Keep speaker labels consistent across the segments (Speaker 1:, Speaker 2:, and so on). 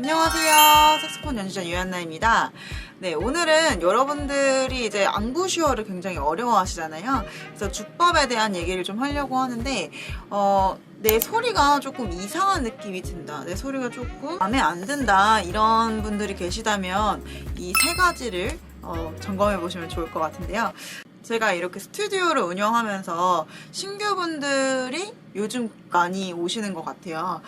Speaker 1: 안녕하세요. 색소폰 연주자 유한나입니다. 네, 오늘은 여러분들이 이제 앙부슈어를 굉장히 어려워하시잖아요. 그래서 주법에 대한 얘기를 좀 하려고 하는데, 내 소리가 조금 이상한 느낌이 든다. 내 소리가 조금 마음에 안 든다. 이런 분들이 계시다면 이 세 가지를 점검해 보시면 좋을 것 같은데요. 제가 이렇게 스튜디오를 운영하면서 신규분들이 요즘 많이 오시는 것 같아요.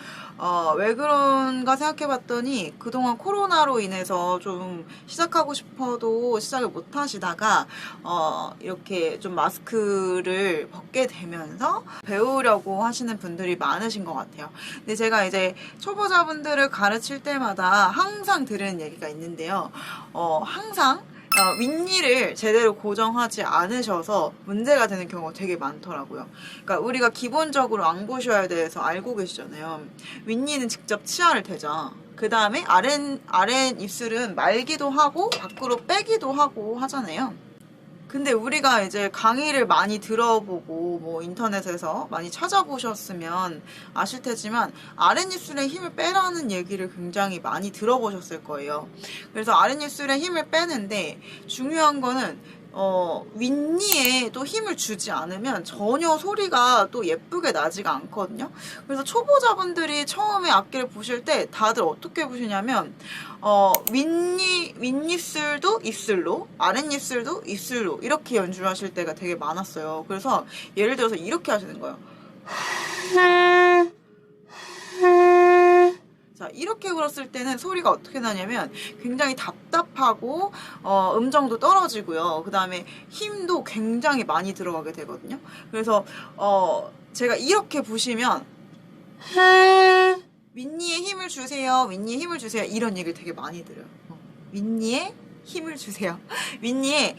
Speaker 1: 왜 그런가 생각해 봤더니 그동안 코로나로 인해서 좀 시작하고 싶어도 시작을 못 하시다가 이렇게 좀 마스크를 벗게 되면서 배우려고 하시는 분들이 많으신 것 같아요. 근데 제가 이제 초보자분들을 가르칠 때마다 항상 들은 얘기가 있는데요. 항상 윗니를 제대로 고정하지 않으셔서 문제가 되는 경우가 되게 많더라고요. 그러니까 우리가 기본적으로 앙부슈어에 대해서 알고 계시잖아요. 윗니는 직접 치아를 대자. 그 다음에 아래 입술은 말기도 하고 밖으로 빼기도 하고 하잖아요. 근데 우리가 이제 강의를 많이 들어보고 뭐 인터넷에서 많이 찾아보셨으면 아실 테지만 아랫입술에 힘을 빼라는 얘기를 굉장히 많이 들어보셨을 거예요. 그래서 아랫입술에 힘을 빼는데 중요한 거는 윗니에 또 힘을 주지 않으면 전혀 소리가 또 예쁘게 나지가 않거든요. 그래서 초보자분들이 처음에 악기를 보실 때 다들 어떻게 보시냐면 윗입술도 입술로, 아랫입술도 입술로 이렇게 연주를 하실 때가 되게 많았어요. 그래서 예를 들어서 이렇게 하시는 거예요. 자, 이렇게 불었을 때는 소리가 어떻게 나냐면 굉장히 답답하고 음정도 떨어지고요. 그 다음에 힘도 굉장히 많이 들어가게 되거든요. 그래서 제가 이렇게 보시면 윗니에 힘을 주세요. 윗니에 힘을 주세요. 이런 얘기를 되게 많이 들어요. 윗니에 힘을 주세요. 윗니에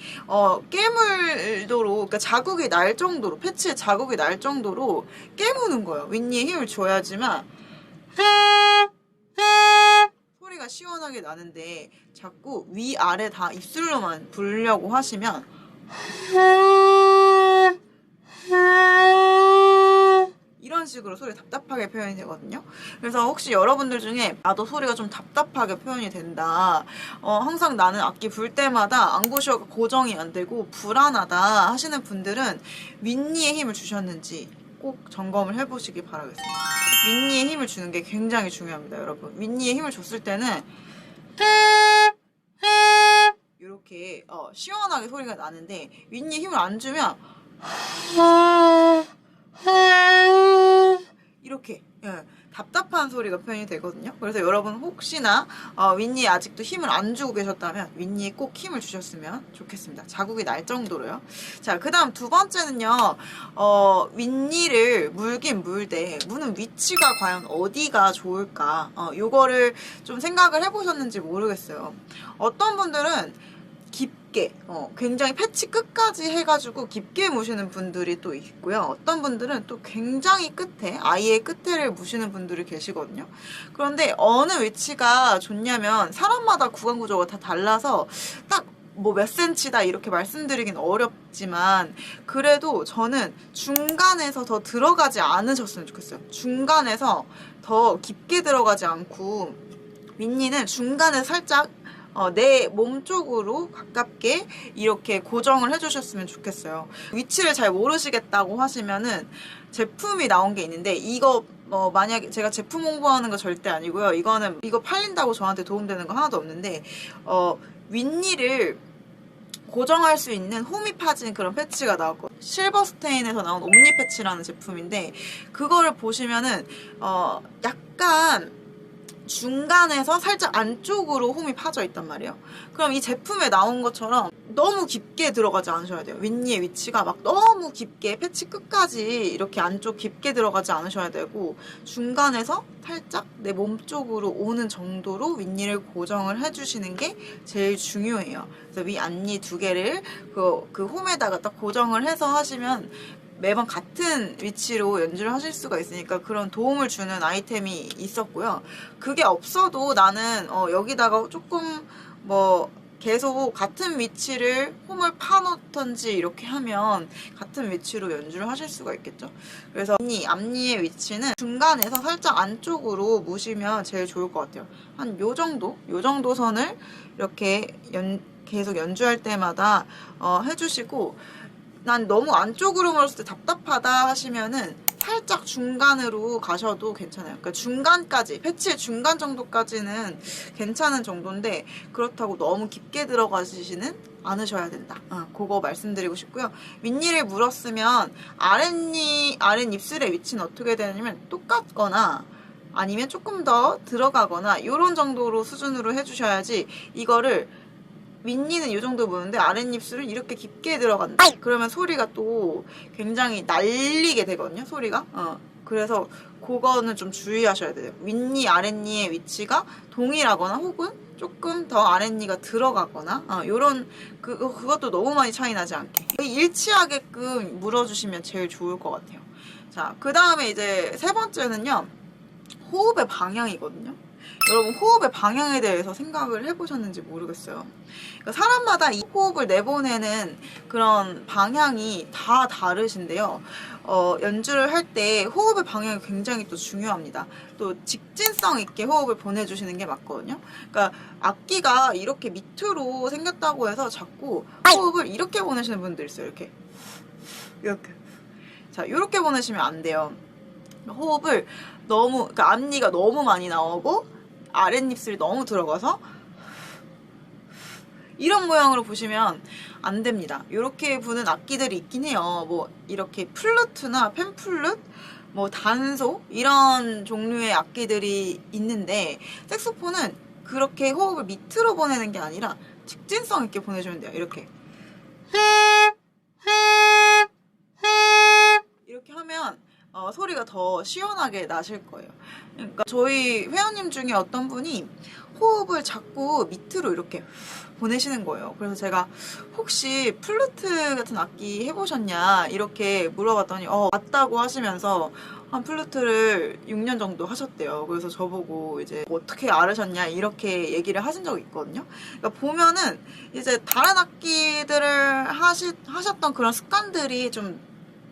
Speaker 1: 깨물도록, 그러니까 자국이 날 정도로, 패치에 자국이 날 정도로 깨무는 거예요. 윗니에 힘을 줘야지만 소리가 시원하게 나는데 자꾸 위아래 다 입술로만 부르려고 하시면 이런 식으로 소리 답답하게 표현이 되거든요. 그래서 혹시 여러분들 중에 나도 소리가 좀 답답하게 표현이 된다, 항상 나는 악기 불 때마다 앙부슈어가 고정이 안 되고 불안하다 하시는 분들은 윗니에 힘을 주셨는지 꼭 점검을 해보시기 바라겠습니다. 윗니에 힘을 주는 게 굉장히 중요합니다, 여러분. 윗니에 힘을 줬을 때는 이렇게 시원하게 소리가 나는데 윗니에 힘을 안 주면 이렇게 답답한 소리가 표현이 되거든요. 그래서 여러분 혹시나 윗니에 아직도 힘을 안 주고 계셨다면 윗니에 꼭 힘을 주셨으면 좋겠습니다. 자국이 날 정도로요. 자, 그 다음 두 번째는요. 윗니를 물긴 물되 무는 위치가 과연 어디가 좋을까, 요거를 좀 생각을 해보셨는지 모르겠어요. 어떤 분들은 깊게, 굉장히 패치 끝까지 해가지고 깊게 무시는 분들이 또 있고요. 어떤 분들은 또 굉장히 끝에, 아예 끝에를 무시는 분들이 계시거든요. 그런데 어느 위치가 좋냐면 사람마다 구강 구조가 다 달라서 딱 뭐 몇 센치다 이렇게 말씀드리긴 어렵지만 그래도 저는 중간에서 더 들어가지 않으셨으면 좋겠어요. 중간에서 더 깊게 들어가지 않고 윗니는 중간에 살짝 내 몸 쪽으로 가깝게 이렇게 고정을 해주셨으면 좋겠어요. 위치를 잘 모르시겠다고 하시면은 제품이 나온 게 있는데 이거 만약에 제가 제품 홍보하는 거 절대 아니고요. 이거 팔린다고 저한테 도움되는 거 하나도 없는데 윗니를 고정할 수 있는 홈이 파진 그런 패치가 나왔거든요. 실버스테인에서 나온 옴니 패치라는 제품인데 그거를 보시면은 약간 중간에서 살짝 안쪽으로 홈이 파져 있단 말이에요. 그럼 이 제품에 나온 것처럼 너무 깊게 들어가지 않으셔야 돼요. 윗니의 위치가 막 너무 깊게 패치 끝까지 이렇게 안쪽 깊게 들어가지 않으셔야 되고 중간에서 살짝 내 몸 쪽으로 오는 정도로 윗니를 고정을 해주시는 게 제일 중요해요. 그래서 위 앞니 두 개를 그 홈에다가 딱 고정을 해서 하시면 매번 같은 위치로 연주를 하실 수가 있으니까 그런 도움을 주는 아이템이 있었고요. 그게 없어도 나는 여기다가 조금 뭐 계속 같은 위치를 홈을 파놓던지 이렇게 하면 같은 위치로 연주를 하실 수가 있겠죠. 그래서 앞니의 위치는 중간에서 살짝 안쪽으로 무시면 제일 좋을 것 같아요. 한 요 정도 선을 이렇게 계속 연주할 때마다 해주시고, 난 너무 안쪽으로 물었을 때 답답하다 하시면은 살짝 중간으로 가셔도 괜찮아요. 그러니까 중간까지, 패치의 중간 정도까지는 괜찮은 정도인데 그렇다고 너무 깊게 들어가시지는 않으셔야 된다. 그거 말씀드리고 싶고요. 윗니를 물었으면 아랫입술의 위치는 어떻게 되냐면 똑같거나 아니면 조금 더 들어가거나 이런 정도로 수준으로 해주셔야지, 이거를 윗니는 이 정도 무는데 아랫입술은 이렇게 깊게 들어간다. 그러면 소리가 또 굉장히 날리게 되거든요, 소리가. 그래서 그거는 좀 주의하셔야 돼요. 윗니, 아랫니의 위치가 동일하거나 혹은 조금 더 아랫니가 들어가거나 요런 그것도 너무 많이 차이 나지 않게 일치하게끔 물어주시면 제일 좋을 것 같아요. 자, 그 다음에 이제 세 번째는요, 호흡의 방향이거든요. 여러분, 호흡의 방향에 대해서 생각을 해보셨는지 모르겠어요. 그러니까 사람마다 이 호흡을 내보내는 그런 방향이 다 다르신데요. 연주를 할 때 호흡의 방향이 굉장히 또 중요합니다. 또 직진성 있게 호흡을 보내주시는 게 맞거든요. 그러니까 악기가 이렇게 밑으로 생겼다고 해서 자꾸 호흡을 이렇게 보내시는 분들 있어요. 이렇게. 자, 이렇게 보내시면 안 돼요. 호흡을 그러니까 앞니가 너무 많이 나오고 아랫입술이 너무 들어가서 이런 모양으로 보시면 안 됩니다. 이렇게 부는 악기들이 있긴 해요. 뭐 이렇게 플루트나 펜플룻, 뭐 단소 이런 종류의 악기들이 있는데, 색소폰은 그렇게 호흡을 밑으로 보내는 게 아니라 직진성 있게 보내주면 돼요. 이렇게 하면 소리가 더 시원하게 나실 거예요. 그러니까 저희 회원님 중에 어떤 분이 호흡을 자꾸 밑으로 이렇게 보내시는 거예요. 그래서 제가 혹시 플루트 같은 악기 해보셨냐 이렇게 물어봤더니 맞다고 하시면서 한 플루트를 6년 정도 하셨대요. 그래서 저보고 이제 어떻게 알으셨냐 이렇게 얘기를 하신 적이 있거든요. 그러니까 보면은 이제 다른 악기들을 하셨던 그런 습관들이 좀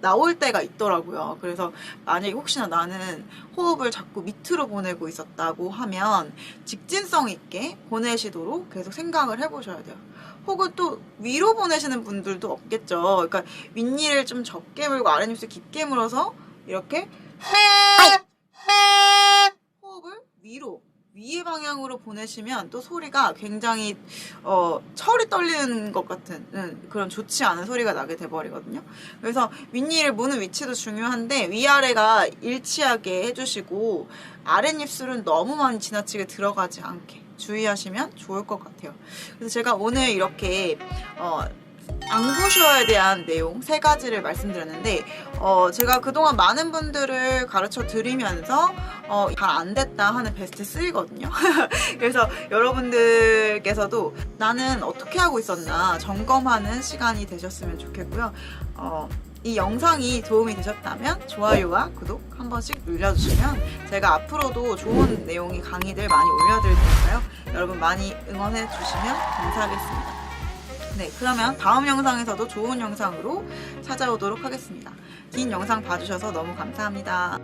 Speaker 1: 나올 때가 있더라고요. 그래서 만약에 혹시나 나는 호흡을 자꾸 밑으로 보내고 있었다고 하면 직진성 있게 보내시도록 계속 생각을 해보셔야 돼요. 혹은 또 위로 보내시는 분들도 없겠죠. 그러니까 윗니를 좀 적게 물고 아랫입술 깊게 물어서 이렇게 호흡을 위의 방향으로 보내시면 또 소리가 굉장히 철이 떨리는 것 같은 그런 좋지 않은 소리가 나게 돼버리거든요. 그래서 윗니를 무는 위치도 중요한데 위아래가 일치하게 해주시고 아랫입술은 너무 많이 지나치게 들어가지 않게 주의하시면 좋을 것 같아요. 그래서 제가 오늘 이렇게 앙부쇼에 대한 내용 3가지를 말씀드렸는데, 제가 그동안 많은 분들을 가르쳐 드리면서 잘 안 됐다 하는 베스트 3거든요. 그래서 여러분들께서도 나는 어떻게 하고 있었나 점검하는 시간이 되셨으면 좋겠고요. 이 영상이 도움이 되셨다면 좋아요와 구독 한 번씩 눌러주시면 제가 앞으로도 좋은 내용의 강의들 많이 올려드릴 테니까요. 여러분 많이 응원해 주시면 감사하겠습니다. 네, 그러면 다음 영상에서도 좋은 영상으로 찾아오도록 하겠습니다. 긴 영상 봐주셔서 너무 감사합니다.